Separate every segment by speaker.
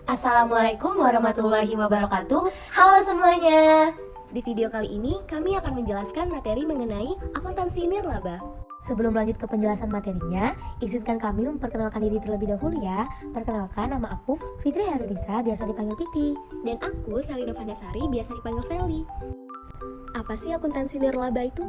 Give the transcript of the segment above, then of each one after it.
Speaker 1: Assalamualaikum warahmatullahi wabarakatuh. Halo semuanya. Di video kali ini kami akan menjelaskan materi mengenai akuntansi nirlaba. Sebelum lanjut ke penjelasan materinya, izinkan kami memperkenalkan diri terlebih dahulu ya. Perkenalkan, nama aku Fitri Harudisa, biasa dipanggil Piti. Dan aku Selina Vandasari, biasa dipanggil Sally. Apa sih akuntansi nirlaba itu?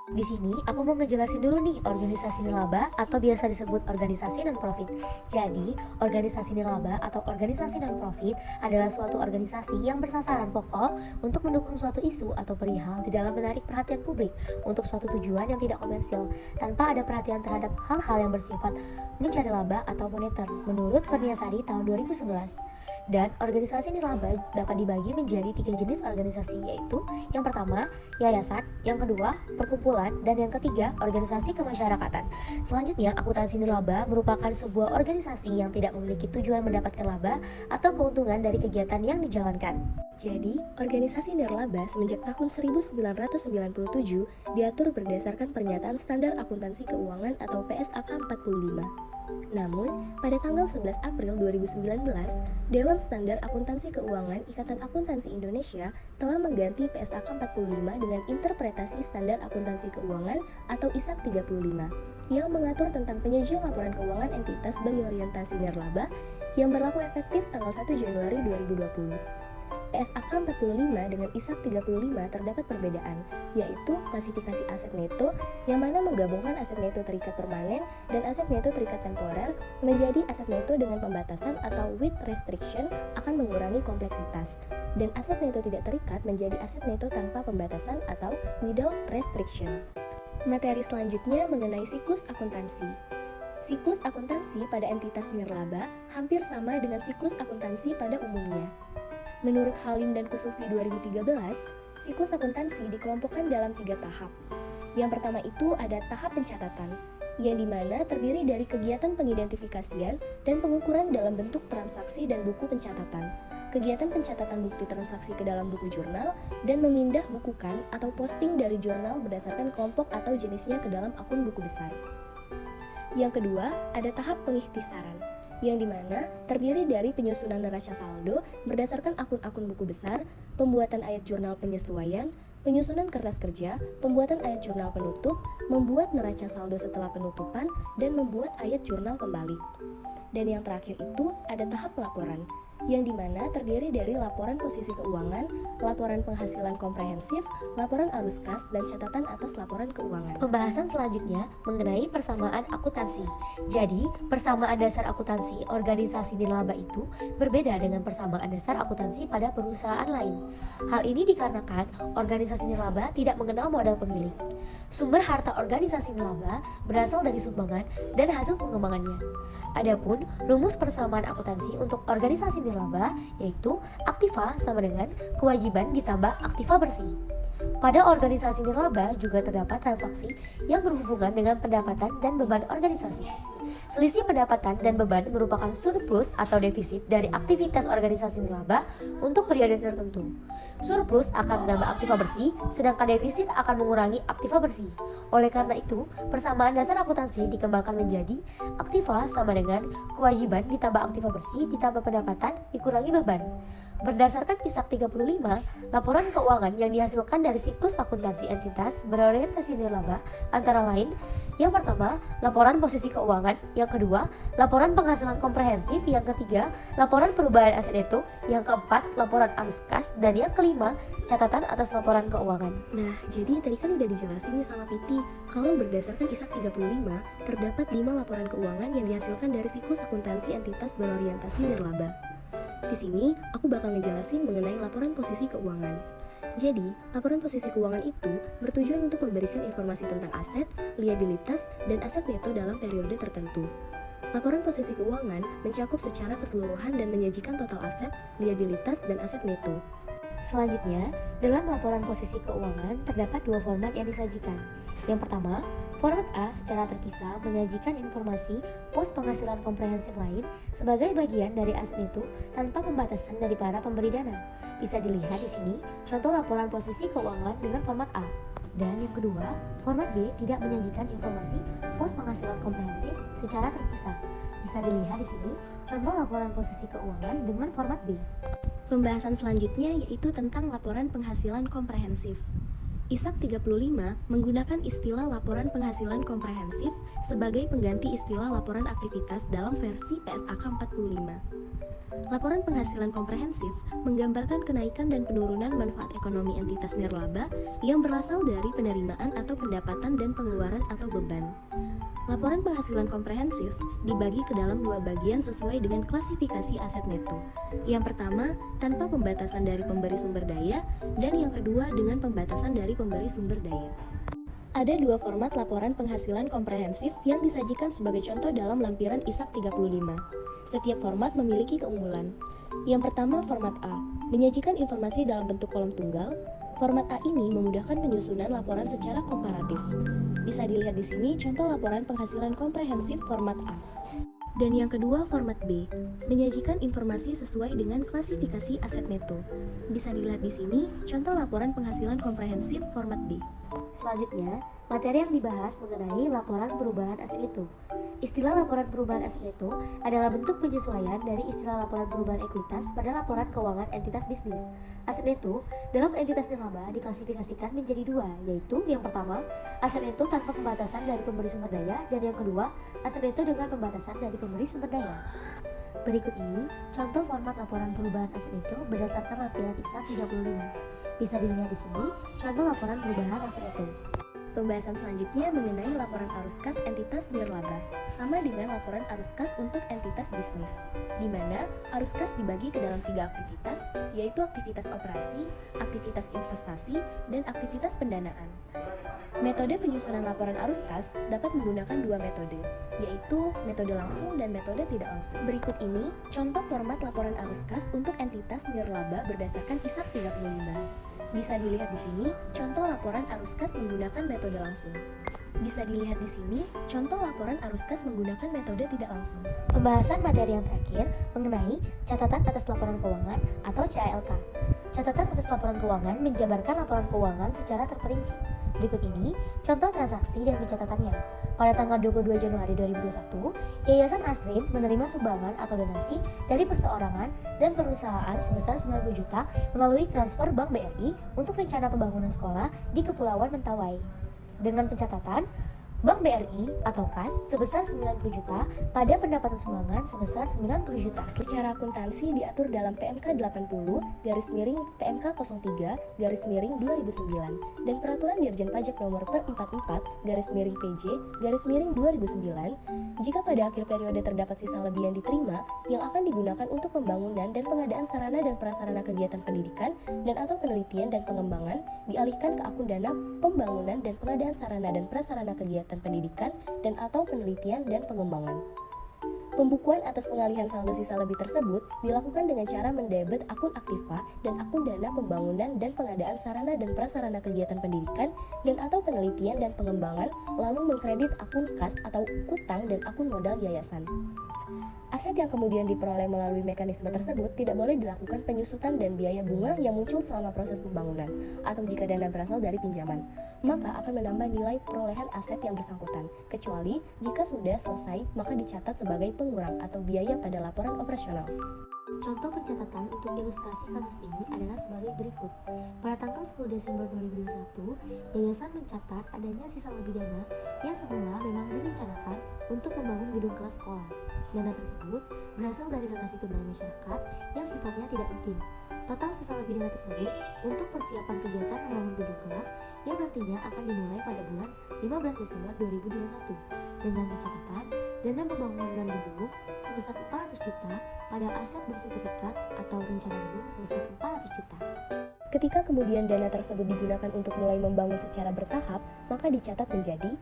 Speaker 1: Di sini aku mau ngejelasin dulu nih organisasi nirlaba atau biasa disebut organisasi non-profit. Jadi, organisasi nirlaba atau organisasi non-profit adalah suatu organisasi yang bersasaran pokok untuk mendukung suatu isu atau perihal di dalam menarik perhatian publik untuk suatu tujuan yang tidak komersil, tanpa ada perhatian terhadap hal-hal yang bersifat mencari laba atau moneter, menurut Kurniasari tahun 2011. Dan organisasi nirlaba dapat dibagi menjadi 3 jenis organisasi, yaitu yang pertama, yayasan, yang kedua, perkumpulan, dan yang ketiga, organisasi kemasyarakatan. Selanjutnya, akuntansi nirlaba merupakan sebuah organisasi yang tidak memiliki tujuan mendapatkan laba atau keuntungan dari kegiatan yang dijalankan. Jadi, organisasi nirlaba semenjak tahun 1997 diatur berdasarkan Pernyataan Standar Akuntansi Keuangan atau PSAK 45. Namun, pada tanggal 11 April 2019, Dewan Standar Akuntansi Keuangan Ikatan Akuntansi Indonesia telah mengganti PSAK 45 dengan Interpretasi Standar Akuntansi Keuangan atau ISAK 35 yang mengatur tentang penyajian laporan keuangan entitas berorientasi nirlaba yang berlaku efektif tanggal 1 Januari 2020. PSAK 45 dengan ISAK 35 terdapat perbedaan, yaitu klasifikasi aset neto yang mana menggabungkan aset neto terikat permanen dan aset neto terikat temporer menjadi aset neto dengan pembatasan atau with restriction akan mengurangi kompleksitas, dan aset neto tidak terikat menjadi aset neto tanpa pembatasan atau without restriction. Materi selanjutnya mengenai siklus akuntansi. Siklus akuntansi pada entitas nirlaba hampir sama dengan siklus akuntansi pada umumnya. Menurut Halim dan Kusufi 2013, siklus akuntansi dikelompokkan dalam 3 tahap. Yang pertama itu ada tahap pencatatan, yang dimana terdiri dari kegiatan pengidentifikasian dan pengukuran dalam bentuk transaksi dan buku pencatatan, kegiatan pencatatan bukti transaksi ke dalam buku jurnal, dan memindah bukukan atau posting dari jurnal berdasarkan kelompok atau jenisnya ke dalam akun buku besar. Yang kedua, ada tahap pengikhtisaran, yang dimana terdiri dari penyusunan neraca saldo berdasarkan akun-akun buku besar, pembuatan ayat jurnal penyesuaian, penyusunan kertas kerja, pembuatan ayat jurnal penutup, membuat neraca saldo setelah penutupan, dan membuat ayat jurnal pembalik. Dan yang terakhir itu ada tahap laporan, yang dimana terdiri dari laporan posisi keuangan, laporan penghasilan komprehensif, laporan arus kas, dan catatan atas laporan keuangan. Pembahasan selanjutnya mengenai persamaan akuntansi. Jadi, persamaan dasar akuntansi organisasi nirlaba itu berbeda dengan persamaan dasar akuntansi pada perusahaan lain. Hal ini dikarenakan organisasi nirlaba tidak mengenal modal pemilik. Sumber harta organisasi nirlaba berasal dari sumbangan dan hasil pengembangannya. Adapun rumus persamaan akuntansi untuk organisasi nirlaba yaitu aktiva sama dengan kewajiban ditambah aktiva bersih. Pada organisasi nirlaba juga terdapat transaksi yang berhubungan dengan pendapatan dan beban organisasi. Selisih pendapatan dan beban merupakan surplus atau defisit dari aktivitas organisasi nirlaba untuk periode tertentu. Surplus akan menambah aktiva bersih, sedangkan defisit akan mengurangi aktiva bersih. Oleh karena itu, persamaan dasar akuntansi dikembangkan menjadi aktiva sama dengan kewajiban ditambah aktiva bersih ditambah pendapatan dikurangi beban. Berdasarkan ISAK 35, laporan keuangan yang dihasilkan dari siklus akuntansi entitas berorientasi nirlaba antara lain: yang pertama, laporan posisi keuangan; yang kedua, laporan penghasilan komprehensif; yang ketiga, laporan perubahan aset neto; yang keempat, laporan arus kas; dan yang kelima, catatan atas laporan keuangan. Nah, jadi tadi kan udah dijelasin nih sama Piti, kalau berdasarkan ISAK 35, terdapat 5 laporan keuangan yang dihasilkan dari siklus akuntansi entitas berorientasi nirlaba. Di sini, aku bakal ngejelasin mengenai laporan posisi keuangan. Jadi, laporan posisi keuangan itu bertujuan untuk memberikan informasi tentang aset, liabilitas, dan aset neto dalam periode tertentu. Laporan posisi keuangan mencakup secara keseluruhan dan menyajikan total aset, liabilitas, dan aset neto. Selanjutnya, dalam laporan posisi keuangan terdapat 2 format yang disajikan. Yang pertama, format A secara terpisah menyajikan informasi pos penghasilan komprehensif lain sebagai bagian dari aset neto tanpa pembatasan dari para pemberi dana. Bisa dilihat di sini contoh laporan posisi keuangan dengan format A. Dan yang kedua, format B tidak menyajikan informasi pos penghasilan komprehensif secara terpisah. Bisa dilihat di sini contoh laporan posisi keuangan dengan format B. Pembahasan selanjutnya yaitu tentang laporan penghasilan komprehensif. ISAK 35 menggunakan istilah laporan penghasilan komprehensif sebagai pengganti istilah laporan aktivitas dalam versi PSAK 45. Laporan penghasilan komprehensif menggambarkan kenaikan dan penurunan manfaat ekonomi entitas nirlaba yang berasal dari penerimaan atau pendapatan dan pengeluaran atau beban. Laporan penghasilan komprehensif dibagi ke dalam dua bagian sesuai dengan klasifikasi aset neto. Yang pertama, tanpa pembatasan dari pemberi sumber daya, dan yang kedua dengan pembatasan dari pemberi sumber daya. Ada dua format laporan penghasilan komprehensif yang disajikan sebagai contoh dalam lampiran ISAK 35. Setiap format memiliki keunggulan. Yang pertama, format A, menyajikan informasi dalam bentuk kolom tunggal. Format A ini memudahkan penyusunan laporan secara komparatif. Bisa dilihat di sini contoh laporan penghasilan komprehensif format A. Dan yang kedua, format B, menyajikan informasi sesuai dengan klasifikasi aset neto. Bisa dilihat di sini contoh laporan penghasilan komprehensif format B. Selanjutnya, materi yang dibahas mengenai laporan perubahan aset neto. Istilah laporan perubahan aset neto adalah bentuk penyesuaian dari istilah laporan perubahan ekuitas pada laporan keuangan entitas bisnis. Aset neto dalam entitas nirlaba diklasifikasikan menjadi dua, yaitu yang pertama, aset neto tanpa pembatasan dari pemberi sumber daya, dan yang kedua, aset neto dengan pembatasan dari pemberi sumber daya. Berikut ini contoh format laporan perubahan aset neto berdasarkan lampiran ISAK 35. Bisa dilihat di sini contoh laporan perubahan aset neto. Pembahasan selanjutnya mengenai laporan arus kas entitas nirlaba, sama dengan laporan arus kas untuk entitas bisnis, di mana arus kas dibagi ke dalam tiga aktivitas, yaitu aktivitas operasi, aktivitas investasi, dan aktivitas pendanaan. Metode penyusunan laporan arus kas dapat menggunakan dua metode, yaitu metode langsung dan metode tidak langsung. Berikut ini contoh format laporan arus kas untuk entitas nirlaba berdasarkan ISAK 35. Bisa dilihat di sini contoh laporan arus kas menggunakan metode langsung. Bisa dilihat di sini contoh laporan arus kas menggunakan metode tidak langsung. Pembahasan materi yang terakhir mengenai catatan atas laporan keuangan atau CALK. Catatan atas laporan keuangan menjabarkan laporan keuangan secara terperinci. Berikut ini contoh transaksi dan pencatatannya. Pada tanggal 22 Januari 2021, Yayasan Asrin menerima sumbangan atau donasi dari perseorangan dan perusahaan sebesar 90 juta melalui transfer Bank BRI untuk rencana pembangunan sekolah di Kepulauan Mentawai. Dengan pencatatan, Bank BRI atau KAS sebesar 90 juta pada pendapatan sumbangan sebesar 90 juta. Secara akuntansi diatur dalam PMK 80 PMK 03 2009 dan Peraturan Dirjen Pajak Nomor per 44 PJ 2009. Jika pada akhir periode terdapat sisa lebih yang diterima yang akan digunakan untuk pembangunan dan pengadaan sarana dan prasarana kegiatan pendidikan dan atau penelitian dan pengembangan dialihkan ke akun dana pembangunan dan pengadaan sarana dan prasarana kegiatan pendidikan dan atau penelitian dan pengembangan. Pembukuan atas pengalihan saldo sisa lebih tersebut dilakukan dengan cara mendebet akun aktiva dan akun dana pembangunan dan pengadaan sarana dan prasarana kegiatan pendidikan dan atau penelitian dan pengembangan, lalu mengkredit akun kas atau utang dan akun modal yayasan. Aset yang kemudian diperoleh melalui mekanisme tersebut tidak boleh dilakukan penyusutan dan biaya bunga yang muncul selama proses pembangunan, atau jika dana berasal dari pinjaman, maka akan menambah nilai perolehan aset yang bersangkutan, kecuali jika sudah selesai maka dicatat sebagai pengurang atau biaya pada laporan operasional. Contoh pencatatan untuk ilustrasi kasus ini adalah sebagai berikut. Pada tanggal 10 Desember 2021, Yayasan mencatat adanya sisa lebih dana yang semula memang direncanakan untuk membangun gedung kelas sekolah. Dana tersebut berasal dari donasi tunai masyarakat yang sifatnya tidak rutin. Total sisa lebih dana tersebut untuk persiapan kegiatan membangun gedung kelas yang nantinya akan dimulai pada bulan 15 Desember 2021 dengan pencatatan dana pembangunan gedung sebesar 400 juta pada aset bersih terikat atau rencana gedung sebesar 400 juta. Ketika kemudian dana tersebut digunakan untuk mulai membangun secara bertahap, maka dicatat menjadi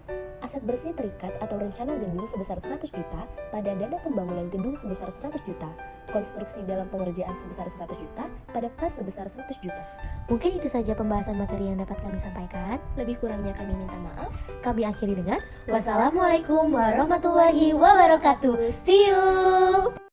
Speaker 1: aset bersih terikat atau rencana gedung sebesar 100 juta pada dana pembangunan gedung sebesar 100 juta, konstruksi dalam pengerjaan sebesar 100 juta pada kas sebesar 100 juta. Mungkin itu saja pembahasan materi yang dapat kami sampaikan. Lebih kurangnya kami minta maaf. Kami akhiri dengan wassalamualaikum warahmatullahi wabarakatuh. See you!